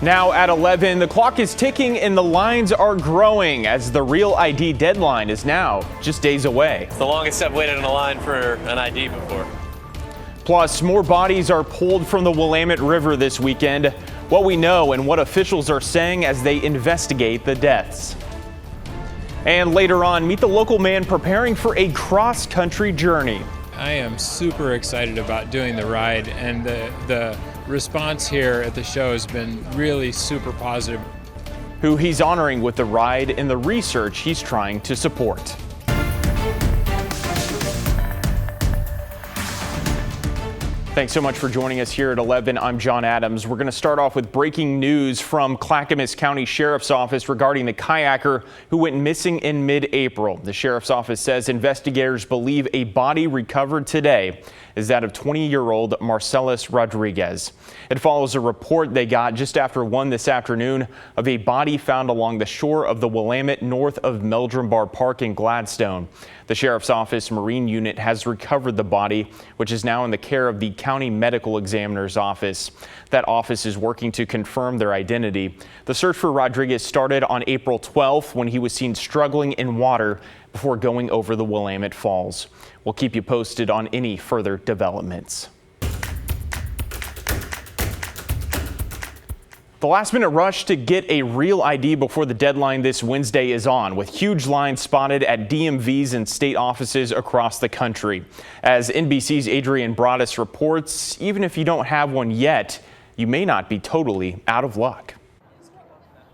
Now at 11, the clock is ticking and the lines are growing as the Real ID deadline is now just days away. It's the longest I've waited in a line for an ID before. Plus, more bodies are pulled from the Willamette River this weekend. What we know and what officials are saying as they investigate the deaths. And later on, meet the local man preparing for a cross-country journey. I am super excited about doing the ride, and the response here at the show has been really super positive. Who he's honoring with the ride and the research he's trying to support. Thanks so much for joining us here at 11. I'm John Adams. We're going to start off with breaking news from Clackamas County Sheriff's Office regarding the kayaker who went missing in mid-April. The Sheriff's Office says investigators believe a body recovered today is that of 20-year-old Marcellus Rodriguez. It follows a report they got just after 1 this afternoon of a body found along the shore of the Willamette north of Meldrum Bar Park in Gladstone. The Sheriff's Office Marine Unit has recovered the body, which is now in the care of the County Medical Examiner's Office. That office is working to confirm their identity. The search for Rodriguez started on April 12th when he was seen struggling in water before going over the Willamette Falls. We'll keep you posted on any further developments. The last-minute rush to get a real ID before the deadline this Wednesday is on, with huge lines spotted at DMVs and state offices across the country. As NBC's Adrian Broadus reports, even if you don't have one yet, you may not be totally out of luck.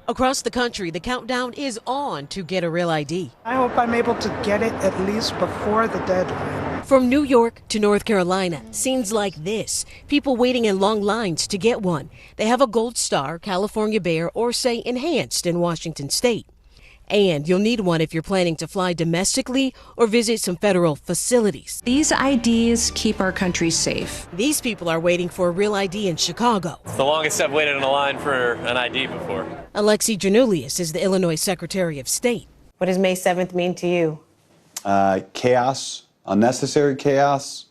Across the country, the countdown is on to get a real ID. I hope I'm able to get it at least before the deadline. From New York to North Carolina, scenes like this, people waiting in long lines to get one. They have a Gold Star, California Bear, or say Enhanced in Washington State. And you'll need one if you're planning to fly domestically or visit some federal facilities. These IDs keep our country safe. These people are waiting for a real ID in Chicago. It's the longest I've waited in a line for an ID before. Alexi Janulius is the Illinois Secretary of State. What does May 7th mean to you? Chaos, unnecessary chaos,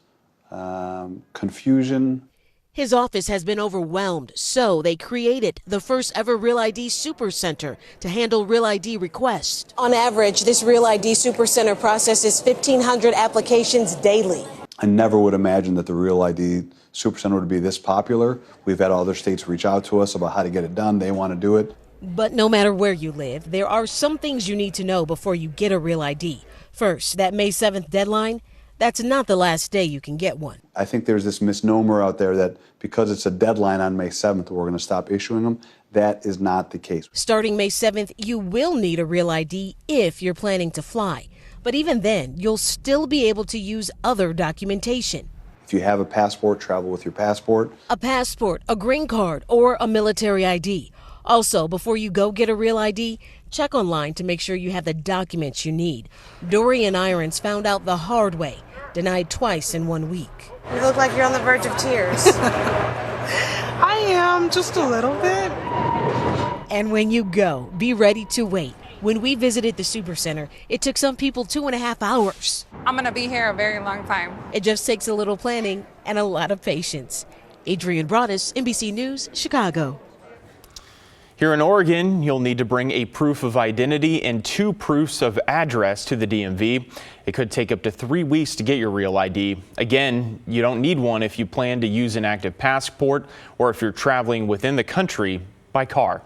confusion. His office has been overwhelmed, so they created the first ever Real ID Super Center to handle Real ID requests. On average, this Real ID Super Center processes 1,500 applications daily. I never would imagine that the Real ID Super Center would be this popular. We've had other states reach out to us about how to get it done. They want to do it. But no matter where you live, there are some things you need to know before you get a Real ID. First, that May 7th deadline, that's not the last day you can get one. I think there's this misnomer out there that because it's a deadline on May 7th, we're going to stop issuing them. That is not the case. Starting May 7th, you will need a Real ID if you're planning to fly. But even then, you'll still be able to use other documentation. If you have a passport, travel with your passport. A passport, a green card, or a military ID. Also, before you go get a Real ID, check online to make sure you have the documents you need. Dorian Irons found out the hard way, denied twice in 1 week. You look like you're on the verge of tears. I am, just a little bit. And when you go, be ready to wait. When we visited the Super Center, it took some people 2.5 hours. I'm going to be here a very long time. It just takes a little planning and a lot of patience. Adrian Broadus, NBC News, Chicago. Here in Oregon, you'll need to bring a proof of identity and 2 proofs of address to the DMV. It could take up to 3 weeks to get your real ID. Again, you don't need one if you plan to use an active passport or if you're traveling within the country by car.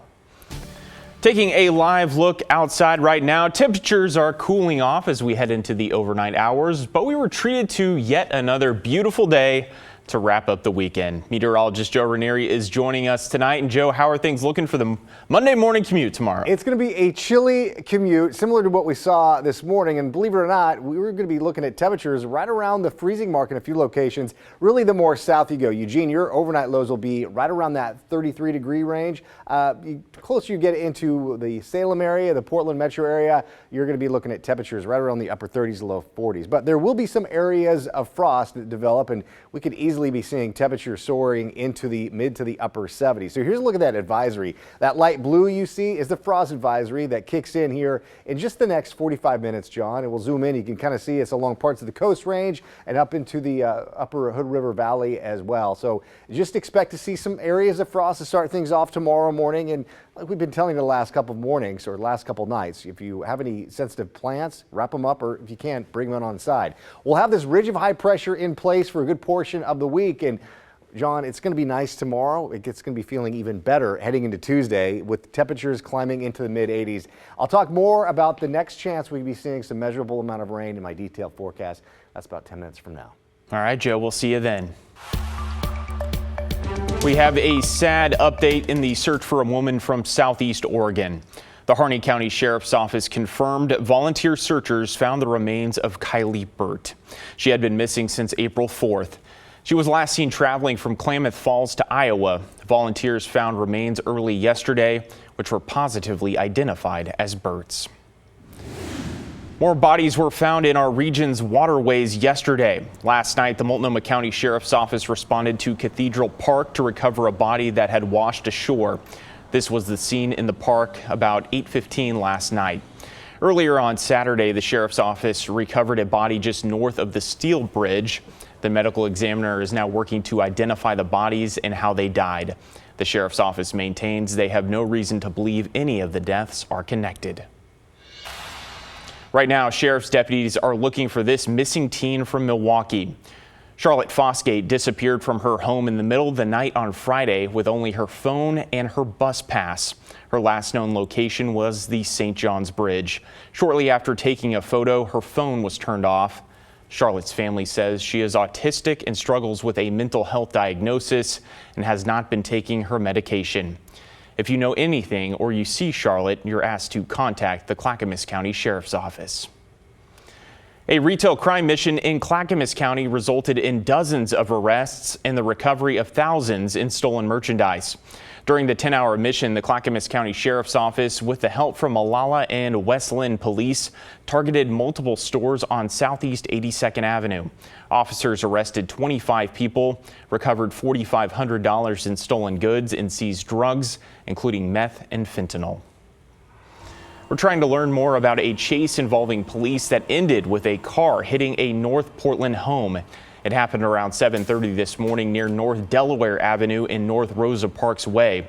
Taking a live look outside right now, temperatures are cooling off as we head into the overnight hours, but we were treated to yet another beautiful day to wrap up the weekend. Meteorologist Joe Ranieri is joining us tonight. And Joe, how are things looking for the Monday morning commute tomorrow? It's going to be a chilly commute, similar to what we saw this morning. And believe it or not, we were going to be looking at temperatures right around the freezing mark in a few locations. Really, the more south you go. Eugene, your overnight lows will be right around that 33-degree range. Closer you get into the Salem area, the Portland metro area, you're going to be looking at temperatures right around the upper 30s to low 40s. But there will be some areas of frost that develop, and we could easily easily be seeing temperatures soaring into the mid to the upper 70s. So here's a look at that advisory. That light blue you see is the frost advisory that kicks in here in just the next 45 minutes, John. And we'll zoom in. You can kind of see it's along parts of the Coast Range and up into the upper Hood River Valley as well. So just expect to see some areas of frost to start things off tomorrow morning. And like we've been telling you the last couple of mornings or last couple of nights, if you have any sensitive plants, wrap them up, or if you can't, bring them on inside. We'll have this ridge of high pressure in place for a good portion of the week. And John, it's going to be nice tomorrow. It's going to be feeling even better heading into Tuesday with temperatures climbing into the mid 80s. I'll talk more about the next chance we'll be seeing some measurable amount of rain in my detailed forecast. That's about 10 minutes from now. All right, Joe, we'll see you then. We have a sad update in the search for a woman from Southeast Oregon. The Harney County Sheriff's Office confirmed volunteer searchers found the remains of Kylie Burt. She had been missing since April 4th. She was last seen traveling from Klamath Falls to Iowa. Volunteers found remains early yesterday, which were positively identified as Burt's. More bodies were found in our region's waterways yesterday. Last night, the Multnomah County Sheriff's Office responded to Cathedral Park to recover a body that had washed ashore. This was the scene in the park about 8:15 last night. Earlier on Saturday, the Sheriff's Office recovered a body just north of the Steel Bridge. The medical examiner is now working to identify the bodies and how they died. The Sheriff's Office maintains they have no reason to believe any of the deaths are connected. Right now, sheriff's deputies are looking for this missing teen from Milwaukee. Charlotte Fosgate disappeared from her home in the middle of the night on Friday with only her phone and her bus pass. Her last known location was the St. John's Bridge. Shortly after taking a photo, her phone was turned off. Charlotte's family says she is autistic and struggles with a mental health diagnosis and has not been taking her medication. If you know anything or you see Charlotte, you're asked to contact the Clackamas County Sheriff's Office. A retail crime mission in Clackamas County resulted in dozens of arrests and the recovery of thousands in stolen merchandise. During the 10-hour mission, the Clackamas County Sheriff's Office, with the help from Malala and West Linn Police, targeted multiple stores on Southeast 82nd Avenue. Officers arrested 25 people, recovered $4,500 in stolen goods, and seized drugs, including meth and fentanyl. We're trying to learn more about a chase involving police that ended with a car hitting a North Portland home. It happened around 7:30 this morning near North Delaware Avenue in North Rosa Parks Way.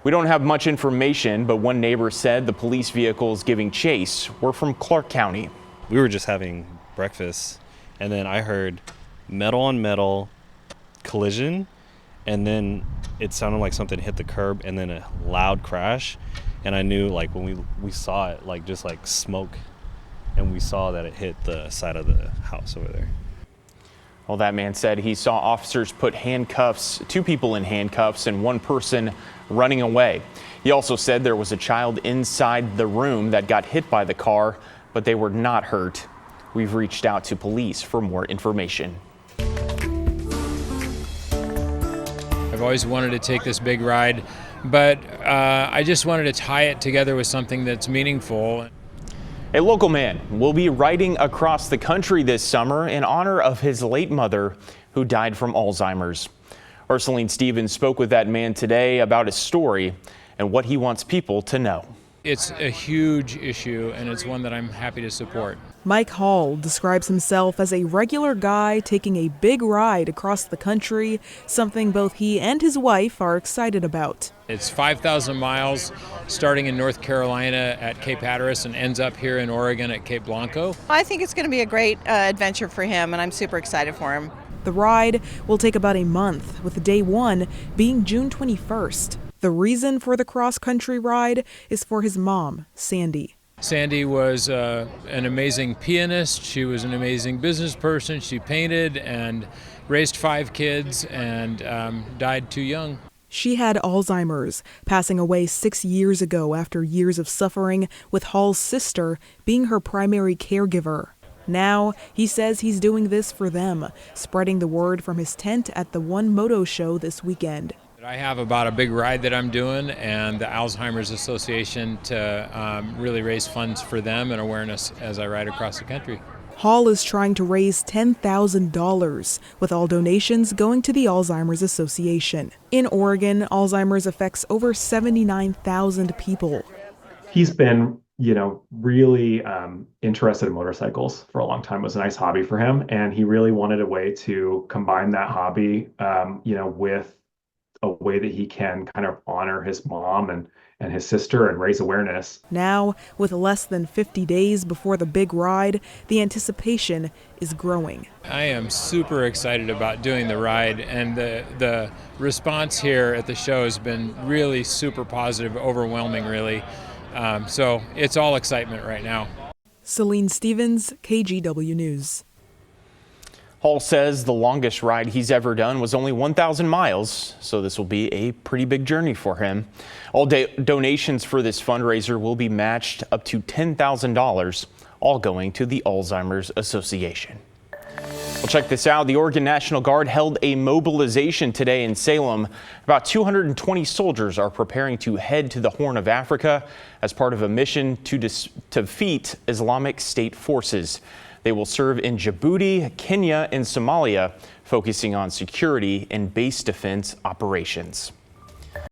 We don't have much information, but one neighbor said the police vehicles giving chase were from Clark County. We were just having breakfast, and then I heard metal on metal collision, and then it sounded like something hit the curb, and then a loud crash. And I knew, like, when we saw it, like, just like smoke, and we saw that it hit the side of the house over there. Well, that man said he saw officers put two people in handcuffs and one person running away. He also said there was a child inside the room that got hit by the car, but they were not hurt. We've reached out to police for more information. I've always wanted to take this big ride, but I just wanted to tie it together with something that's meaningful. A local man will be riding across the country this summer in honor of his late mother, who died from Alzheimer's. Ursuline Stevens spoke with that man today about his story and what he wants people to know. It's a huge issue, and it's one that I'm happy to support. Mike Hall describes himself as a regular guy taking a big ride across the country, something both he and his wife are excited about. It's 5,000 miles, starting in North Carolina at Cape Hatteras and ends up here in Oregon at Cape Blanco. I think it's going to be a great adventure for him, and I'm super excited for him. The ride will take about a month, with day one being June 21st. The reason for the cross-country ride is for his mom, Sandy. Sandy was an amazing pianist. She was an amazing business person. She painted and raised 5 kids and died too young. She had Alzheimer's, passing away 6 years ago after years of suffering, with Hall's sister being her primary caregiver. Now, he says he's doing this for them, spreading the word from his tent at the One Moto show this weekend. I have about a big ride that I'm doing, and the Alzheimer's Association to really raise funds for them and awareness as I ride across the country. Hall is trying to raise $10,000, with all donations going to the Alzheimer's Association. In Oregon, Alzheimer's affects over 79,000 people. He's been, really interested in motorcycles for a long time. It was a nice hobby for him, and he really wanted a way to combine that hobby, with a way that he can kind of honor his mom and his sister and raise awareness. Now, with less than 50 days before the big ride, the anticipation is growing. I am super excited about doing the ride, and the response here at the show has been really super positive, overwhelming, really. So it's all excitement right now. Celine Stevens, KGW News. Hall says the longest ride he's ever done was only 1,000 miles, so this will be a pretty big journey for him. All donations for this fundraiser will be matched up to $10,000, all going to the Alzheimer's Association. Well, check this out. The Oregon National Guard held a mobilization today in Salem. About 220 soldiers are preparing to head to the Horn of Africa as part of a mission to defeat Islamic State forces. They will serve in Djibouti, Kenya, and Somalia, focusing on security and base defense operations.